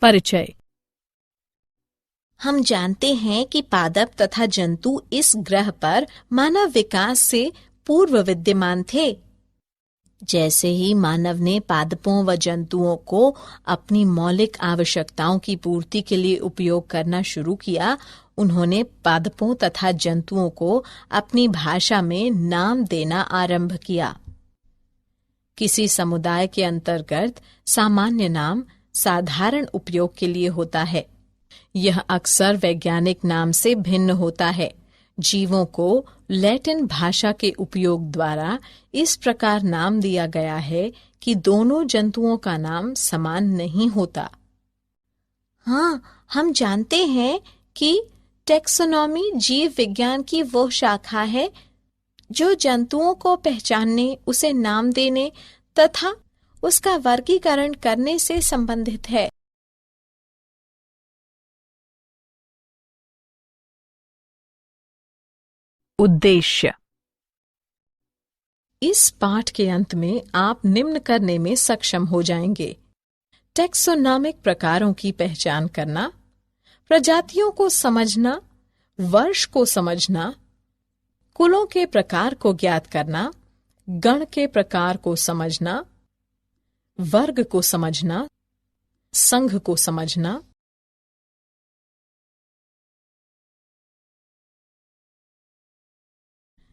परिचय। हम जानते हैं कि पादप तथा जंतु इस ग्रह पर मानव विकास से पूर्व विद्यमान थे। जैसे ही मानव ने पादपों व जंतुओं को अपनी मौलिक आवश्यकताओं की पूर्ति के लिए उपयोग करना शुरू किया, उन्होंने पादपों तथा जंतुओं को अपनी भाषा में नाम देना आरंभ किया। किसी समुदाय के अंतर्गत सामान्य नाम साधारण उपयोग के लिए होता है। यह अक्सर वैज्ञानिक नाम से भिन्न होता है। जीवों को लैटिन भाषा के उपयोग द्वारा इस प्रकार नाम दिया गया है कि दोनों जंतुओं का नाम समान नहीं होता। हाँ, हम जानते हैं कि टैक्सोनॉमी जीव विज्ञान की वो शाखा है जो जंतुओं को पहचानने, उसे नाम देने तथा उसका वर्गीकरण करने से संबंधित है। उद्देश्य। इस पाठ के अंत में आप निम्न करने में सक्षम हो जाएंगे: टैक्सोनॉमिक प्रकारों की पहचान करना, प्रजातियों को समझना, वर्ष को समझना, कुलों के प्रकार को ज्ञात करना, गण के प्रकार को समझना, वर्ग को समझना, संघ को समझना,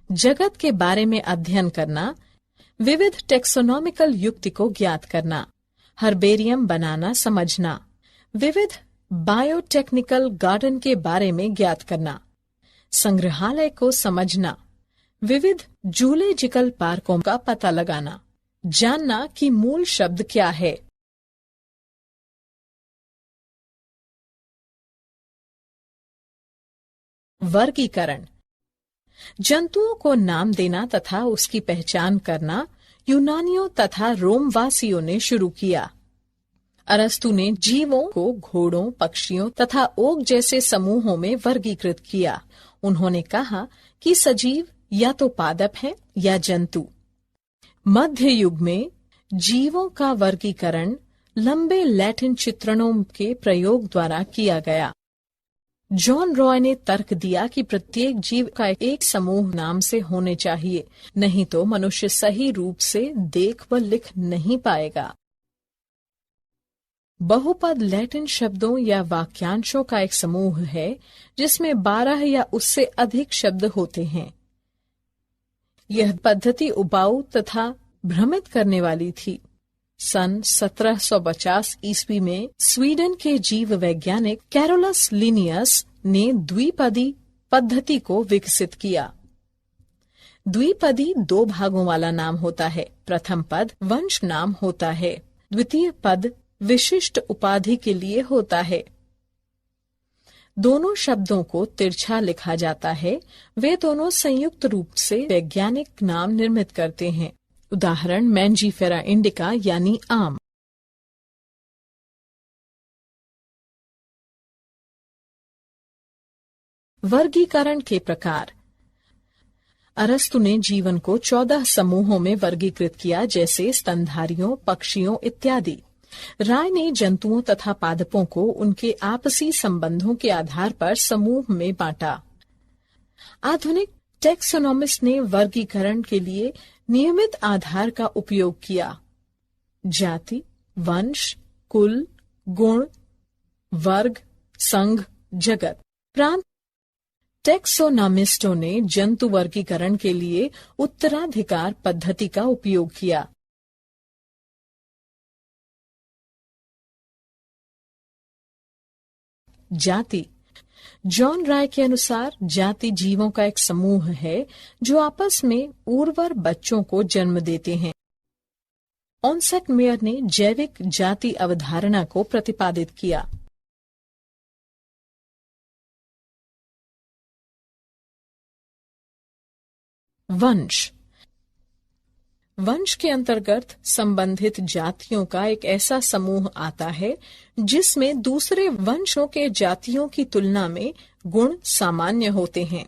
जगत के बारे में अध्ययन करना, विविध टैक्सोनॉमिकल युक्ति को ज्ञात करना, हर्बेरियम बनाना समझना, विविध बायोटेक्निकल गार्डन के बारे में ज्ञात करना, संग्रहालय को समझना, विविध जूलॉजिकल पार्कों का पता लगाना, जानना कि मूल शब्द क्या है। वर्गीकरण। जंतुओं को नाम देना तथा उसकी पहचान करना यूनानियों तथा रोमवासियों ने शुरू किया। अरस्तु ने जीवों को घोड़ों, पक्षियों तथा ओक जैसे समूहों में वर्गीकृत किया। उन्होंने कहा कि सजीव या तो पादप हैं या जंतु। मध्य युग में जीवों का वर्गीकरण लंबे लैटिन चित्रणों के प्रयोग द्वारा किया गया। जॉन रॉय ने तर्क दिया कि प्रत्येक जीव का एक समूह नाम से होने चाहिए, नहीं तो मनुष्य सही रूप से देख व लिख नहीं पाएगा। बहुपद लैटिन शब्दों या वाक्यांशों का एक समूह है जिसमें 12 या उससे अधिक शब्द होते हैं। यह पद्धति उबाऊ तथा भ्रमित करने वाली थी। सन 1750 ईस्वी में स्वीडन के जीव वैज्ञानिक कैरोलस लिनियस ने द्विपदी पद्धति को विकसित किया। द्विपदी 2 भागों वाला नाम होता है। प्रथम पद वंश नाम होता है, द्वितीय पद विशिष्ट उपाधि के लिए होता है। दोनों शब्दों को तिरछा लिखा जाता है। वे दोनों संयुक्त रूप से वैज्ञानिक नाम निर्मित करते हैं। उदाहरण मैंजीफेरा इंडिका यानी आम। वर्गीकरण के प्रकार। अरस्तु ने जीवन को 14 समूहों में वर्गीकृत किया, जैसे स्तनधारियों, पक्षियों इत्यादि। राय ने जंतुओं तथा पादपों को उनके आपसी संबंधों के आधार पर समूह में बांटा। आधुनिक टैक्सोनॉमिस्ट ने वर्गीकरण के लिए नियमित आधार का उपयोग किया। जाति, वंश, कुल, गुण, वर्ग, संघ, जगत। प्रांत टैक्सोनॉमिस्टों ने जंतु वर्गीकरण के लिए उत्तराधिकार पद्धति का उपयोग किया। जाति। जॉन राय के अनुसार जाति जीवों का एक समूह है जो आपस में उर्वर बच्चों को जन्म देते हैं। ऑनसेट मेयर ने जैविक जाति अवधारणा को प्रतिपादित किया। वंश। वंश के अंतर्गत संबंधित जातियों का एक ऐसा समूह आता है जिसमें दूसरे वंशों के जातियों की तुलना में गुण सामान्य होते हैं।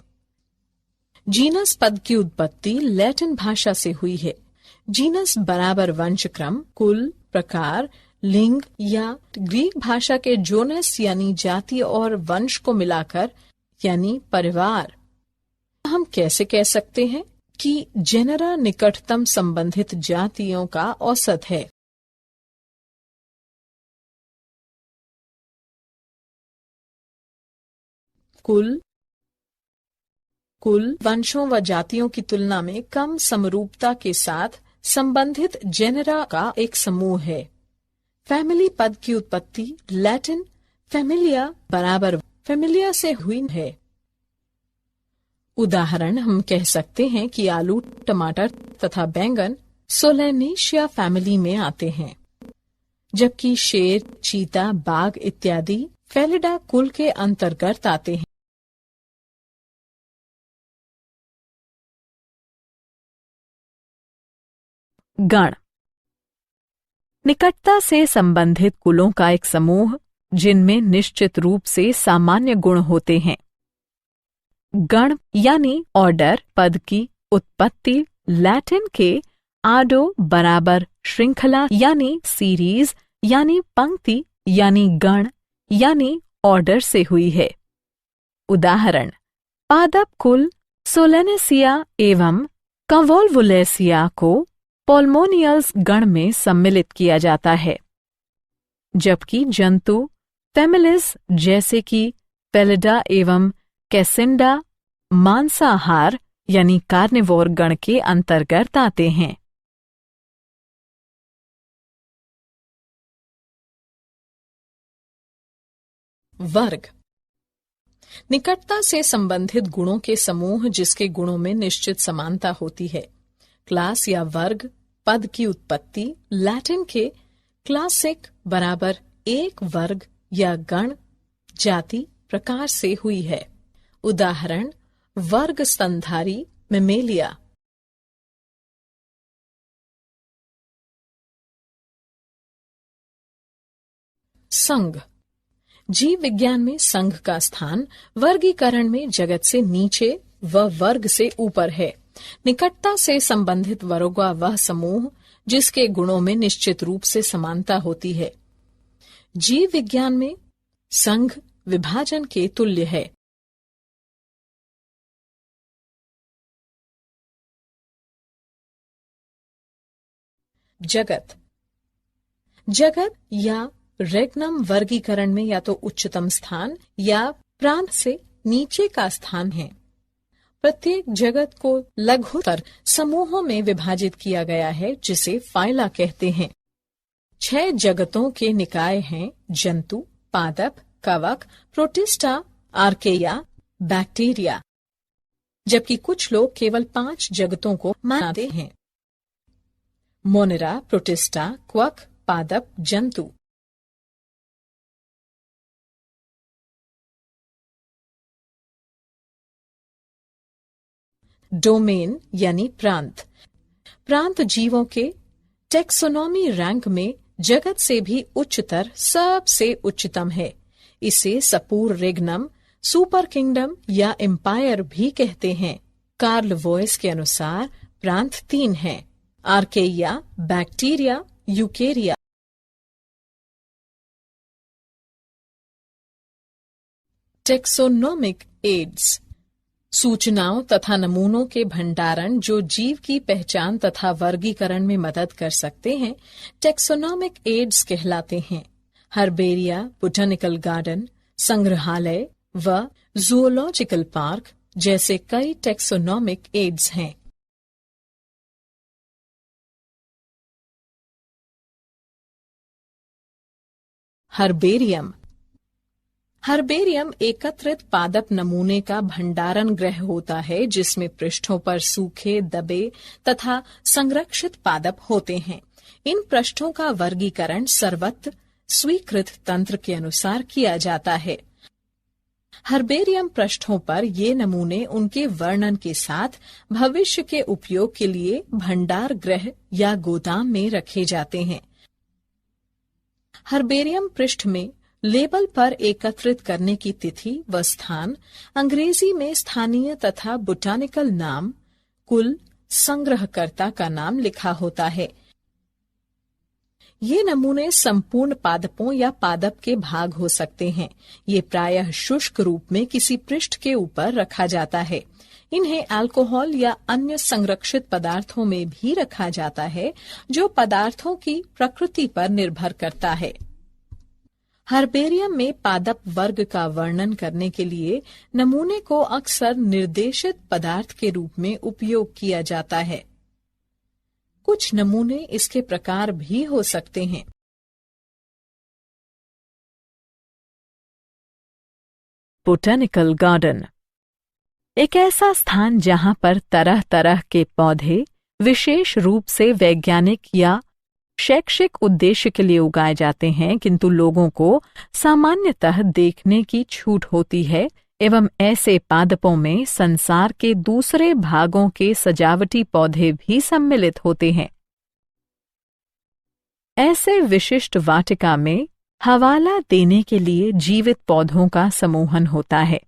जीनस पद की उत्पत्ति लैटिन भाषा से हुई है। जीनस बराबर वंश क्रम, कुल, प्रकार, लिंग या ग्रीक भाषा के जोनस यानी जाति और वंश को मिलाकर यानी परिवार। हम कैसे कह सकते हैं कि जेनरा निकटतम संबंधित जातियों का औसत है। कुल वंशों व जातियों की तुलना में कम समरूपता के साथ संबंधित जेनरा का एक समूह है। फैमिली पद की उत्पत्ति लैटिन फैमिलिया बराबर फैमिलिया से हुई है। उदाहरण हम कह सकते हैं कि आलू, टमाटर तथा बैंगन सोलेनेशिया फैमिली में आते हैं, जबकि शेर, चीता, बाघ इत्यादि फेलिडा कुल के अंतर्गत आते हैं। गण निकटता से संबंधित कुलों का एक समूह जिनमें निश्चित रूप से सामान्य गुण होते हैं। गण यानी ऑर्डर पद की उत्पत्ति लैटिन के आडो बराबर श्रृंखला यानी सीरीज यानी पंक्ति यानी गण यानी ऑर्डर से हुई है। उदाहरण पादप कुल सोलेनेसिया एवं कंवोल्वुलेसिया को पोल्मोनियल्स गण में सम्मिलित किया जाता है, जबकि जंतु फैमिलीज जैसे कि फेलिडा एवं कैसिंडा मांसाहार यानी कार्निवोर गण के अंतर्गत आते हैं। वर्ग निकटता से संबंधित गुणों के समूह जिसके गुणों में निश्चित समानता होती है। क्लास या वर्ग पद की उत्पत्ति लैटिन के क्लासिक बराबर एक वर्ग या गण जाति प्रकार से हुई है। उदाहरण वर्ग स्तनधारी मेमेलिया। संघ जीव विज्ञान में संघ का स्थान वर्गीकरण में जगत से नीचे व वर्ग से ऊपर है। निकटता से संबंधित वर्गों वह समूह जिसके गुणों में निश्चित रूप से समानता होती है। जीव विज्ञान में संघ विभाजन के तुल्य है। जगत या रेगनम वर्गीकरण में या तो उच्चतम स्थान या प्रांत से नीचे का स्थान है। प्रत्येक जगत को लघुतर समूहों में विभाजित किया गया है जिसे फाइला कहते हैं। 6 जगतों के निकाय हैं जंतु, पादप, कवक, प्रोटिस्टा, आर्केया, बैक्टीरिया, जबकि कुछ लोग केवल 5 जगतों को मानते हैं। मोनेरा, प्रोटिस्टा, क्वक, पादप, जंतु। डोमेन यानी प्रांत। प्रांत जीवों के टेक्सोनॉमी रैंक में जगत से भी उच्चतर सबसे उच्चतम है। इसे सपूर रेगनम, सुपर किंगडम या एम्पायर भी कहते हैं। कार्ल वॉयस के अनुसार प्रांत 3 हैं: आर्केया, बैक्टीरिया, यूकेरिया। टेक्सोनोमिक एड्स सूचनाओं तथा नमूनों के भंडारण जो जीव की पहचान तथा वर्गीकरण में मदद कर सकते हैं टेक्सोनोमिक एड्स कहलाते हैं। हर्बेरिया, बोटैनिकल गार्डन, संग्रहालय व जूलॉजिकल पार्क जैसे कई टेक्सोनोमिक एड्स हैं। हर्बेरियम एकत्रित पादप नमूने का भंडारण गृह होता है जिसमें पृष्ठों पर सूखे, दबे तथा संरक्षित पादप होते हैं। इन पृष्ठों का वर्गीकरण सर्वत्र स्वीकृत तंत्र के अनुसार किया जाता है। हर्बेरियम पृष्ठों पर ये नमूने उनके वर्णन के साथ भविष्य के उपयोग के लिए भंडार गृह या गोदाम में रखे जाते हैं। हर्बेरियम पृष्ठ में लेबल पर एकत्रित करने की तिथि व स्थान अंग्रेजी में स्थानीय तथा बोटानिकल नाम, कुल, संग्रहकर्ता का नाम लिखा होता है। ये नमूने संपूर्ण पादपों या पादप के भाग हो सकते हैं। ये प्रायः शुष्क रूप में किसी पृष्ठ के ऊपर रखा जाता है। इन्हें अल्कोहल या अन्य संरक्षित पदार्थों में भी रखा जाता है, जो पदार्थों की प्रकृति पर निर्भर करता है। हर्बेरियम में पादप वर्ग का वर्णन करने के लिए नमूने को अक्सर निर्देशित पदार्थ के रूप में उपयोग किया जाता है। कुछ नमूने इसके प्रकार भी हो सकते हैं। बोटेनिकल गार्डन एक ऐसा स्थान जहां पर तरह तरह के पौधे विशेष रूप से वैज्ञानिक या शैक्षिक उद्देश्य के लिए उगाए जाते हैं, किंतु लोगों को सामान्यतः देखने की छूट होती है एवं ऐसे पादपों में संसार के दूसरे भागों के सजावटी पौधे भी सम्मिलित होते हैं। ऐसे विशिष्ट वाटिका में हवाला देने के लिए जीवित पौधों का समूहन होता है।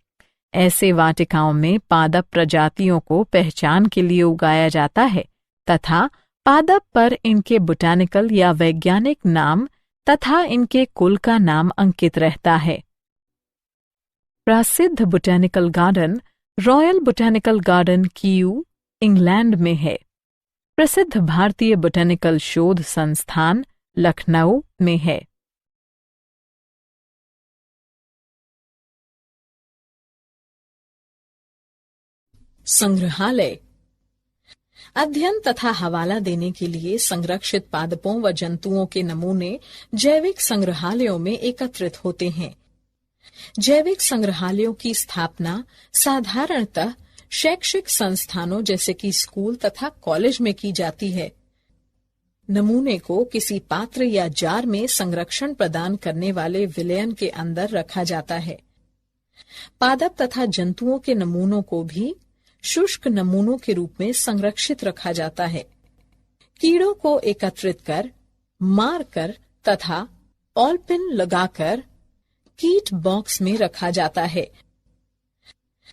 ऐसे वाटिकाओं में पादप प्रजातियों को पहचान के लिए उगाया जाता है तथा पादप पर इनके बोटेनिकल या वैज्ञानिक नाम तथा इनके कुल का नाम अंकित रहता है। प्रसिद्ध botanical garden royal botanical garden Kew, England में है। प्रसिद्ध भारतीय बोटेनिकल शोध संस्थान लखनऊ में है। संग्रहालय अध्ययन तथा हवाला देने के लिए संरक्षित पादपों व जंतुओं के नमूने जैविक संग्रहालयों में एकत्रित होते हैं। जैविक संग्रहालयों की स्थापना साधारणतः शैक्षिक संस्थानों जैसे कि स्कूल तथा कॉलेज में की जाती है। नमूने को किसी पात्र या जार में संरक्षण प्रदान करने वाले विलयन के अंदर रखा जाता है। पादप तथा जंतुओं के नमूनों को भी शुष्क नमूनों के रूप में संरक्षित रखा जाता है। कीड़ों को एकत्रित कर, मारकर तथा ऑलपिन लगाकर कीट बॉक्स में रखा जाता है।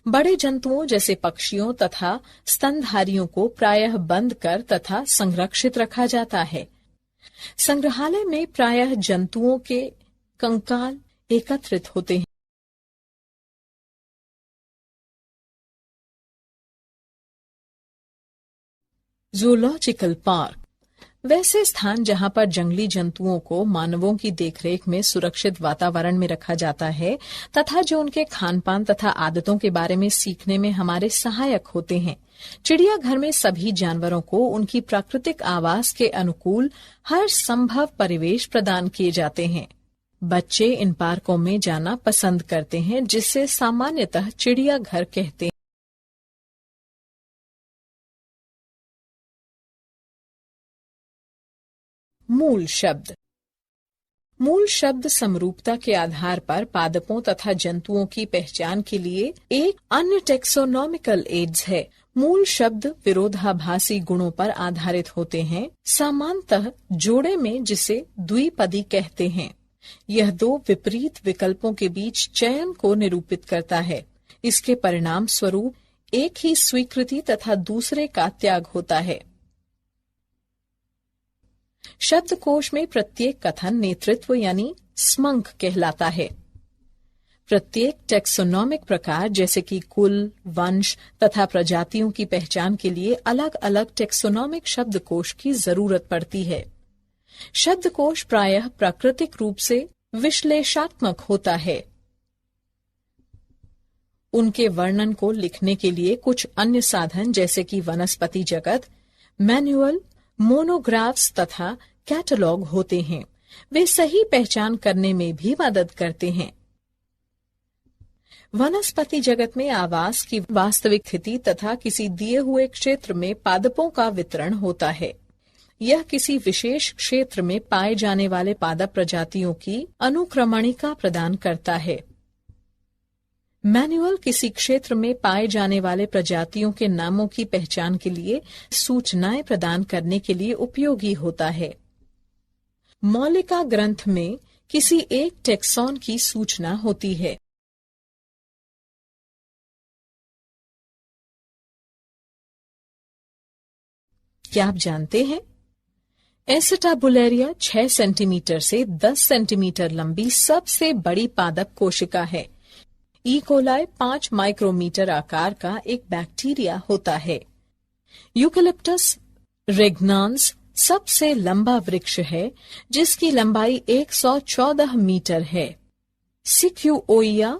बड़े जंतुओं जैसे पक्षियों तथा स्तनधारियों को प्रायः बंद कर तथा संरक्षित रखा जाता है। संग्रहालय में प्रायः जंतुओं के कंकाल एकत्रित होते हैं। जूलॉजिकल पार्क वैसे स्थान जहां पर जंगली जंतुओं को मानवों की देखरेख में सुरक्षित वातावरण में रखा जाता है तथा जो उनके खानपान तथा आदतों के बारे में सीखने में हमारे सहायक होते हैं। चिड़ियाघर में सभी जानवरों को उनकी प्राकृतिक आवास के अनुकूल हर संभव परिवेश प्रदान किए जाते हैं। बच्चे इन पार्कों में जाना पसंद करते हैं, जिससे सामान्यतः चिड़ियाघर कहते हैं। मूल शब्द मूल शब्द समरूपता के आधार पर पादपों तथा जंतुओं की पहचान के लिए एक अन्य टेक्सोनॉमिकल एड्स है। मूल शब्द विरोधाभासी गुणों पर आधारित होते हैं, सामान्यतः जोड़े में जिसे द्विपदी कहते हैं। यह दो विपरीत विकल्पों के बीच चयन को निरूपित करता है। इसके परिणाम स्वरूप एक ही स्वीकृति तथा दूसरे का त्याग होता है। शब्दकोश में प्रत्येक कथन नेतृत्व यानी स्मंक कहलाता है। प्रत्येक टेक्सोनॉमिक प्रकार जैसे कि कुल, वंश तथा प्रजातियों की पहचान के लिए अलग अलग टेक्सोनॉमिक शब्दकोश की जरूरत पड़ती है। शब्दकोश प्रायः प्राकृतिक रूप से विश्लेषणात्मक होता है। उनके वर्णन को लिखने के लिए कुछ अन्य साधन जैसे कि वनस्पति जगत, मैनुअल, मोनोग्राफ्स तथा कैटलॉग होते हैं। वे सही पहचान करने में भी मदद करते हैं। वनस्पति जगत में आवास की वास्तविक स्थिति तथा किसी दिए हुए क्षेत्र में पादपों का वितरण होता है। यह किसी विशेष क्षेत्र में पाए जाने वाले पादप प्रजातियों की अनुक्रमणिका प्रदान करता है। मैनुअल किसी क्षेत्र में पाए जाने वाले प्रजातियों के नामों की पहचान के लिए सूचनाएं प्रदान करने के लिए उपयोगी होता है। मौलिका ग्रंथ में किसी एक टेक्सॉन की सूचना होती है। क्या आप जानते हैं एसिटाबुलेरिया 6 सेंटीमीटर से 10 सेंटीमीटर लंबी सबसे बड़ी पादप कोशिका है। ई कोलाई 5 माइक्रोमीटर आकार का एक बैक्टीरिया होता है। यूकेलिप्टस रेग्नान्स सबसे लंबा वृक्ष है, जिसकी लंबाई 114 मीटर है। सिक्यूओइया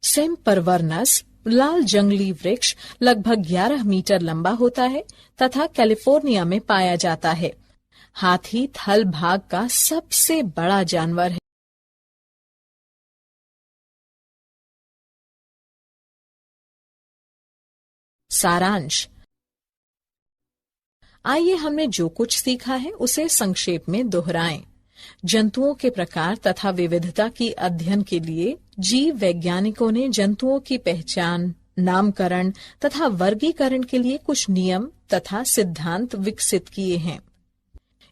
सेम्परवर्नस लाल जंगली वृक्ष लगभग 11 मीटर लंबा होता है तथा कैलिफोर्निया में पाया जाता है। हाथी थल भाग का सबसे बड़ा जानवर है। सारांश। आइए हमने जो कुछ सीखा है उसे संक्षेप में दोहराएं। जंतुओं के प्रकार तथा विविधता की अध्ययन के लिए जीव वैज्ञानिकों ने जंतुओं की पहचान, नामकरण तथा वर्गीकरण के लिए कुछ नियम तथा सिद्धांत विकसित किए हैं।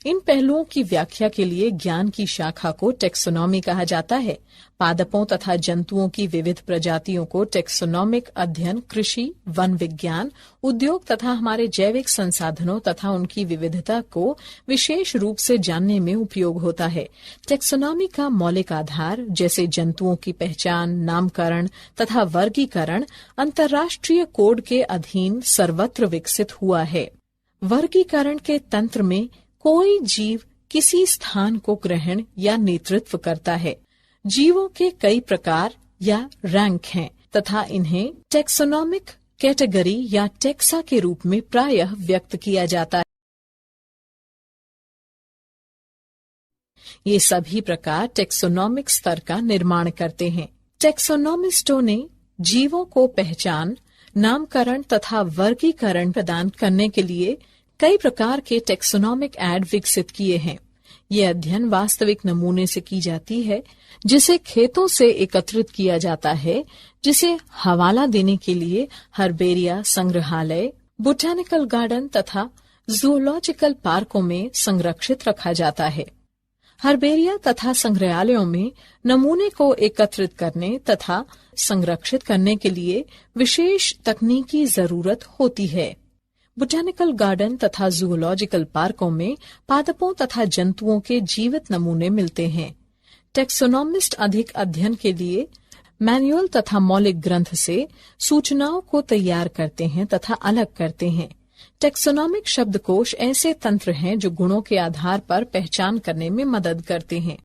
इन पहलुओं की व्याख्या के लिए ज्ञान की शाखा को टेक्सोनॉमी कहा जाता है। पादपों तथा जंतुओं की विविध प्रजातियों को टेक्सोनॉमिक अध्ययन कृषि, वन विज्ञान, उद्योग तथा हमारे जैविक संसाधनों तथा उनकी विविधता को विशेष रूप से जानने में उपयोग होता है। टेक्सोनॉमी का मौलिक आधार जैसे जंतुओं की पहचान, नामकरण तथा वर्गीकरण अंतर्राष्ट्रीय कोड के अधीन सर्वत्र विकसित हुआ है। वर्गीकरण के तंत्र में कोई जीव किसी स्थान को ग्रहण या नेतृत्व करता है। जीवों के कई प्रकार या रैंक हैं तथा इन्हें टेक्सोनॉमिक कैटेगरी या टेक्सा के रूप में प्रायः व्यक्त किया जाता है। ये सभी प्रकार टेक्सोनॉमिक स्तर का निर्माण करते हैं। टेक्सोनॉमिस्टों ने जीवों को पहचान, नामकरण तथा वर्गीकरण प्रदान करने के लिए कई प्रकार के टेक्सोनॉमिक ऐड विकसित किए हैं। ये अध्ययन वास्तविक नमूने से की जाती है, जिसे खेतों से एकत्रित किया जाता है, जिसे हवाला देने के लिए हर्बेरिया संग्रहालय, बोटैनिकल गार्डन तथा जूलॉजिकल पार्कों में संरक्षित रखा जाता है। हर्बेरिया तथा संग्रहालयों में नमूने को एकत्रित करने तथा संरक्षित करने के लिए विशेष तकनीकी जरूरत होती है। बोटैनिकल गार्डन तथा जूलॉजिकल पार्कों में पादपों तथा जंतुओं के जीवित नमूने मिलते हैं। टेक्सोनॉमिस्ट अधिक अध्ययन के लिए मैनुअल तथा मौलिक ग्रंथ से सूचनाओं को तैयार करते हैं तथा अलग करते हैं। टेक्सोनॉमिक शब्दकोश ऐसे तंत्र हैं जो गुणों के आधार पर पहचान करने में मदद करते हैं।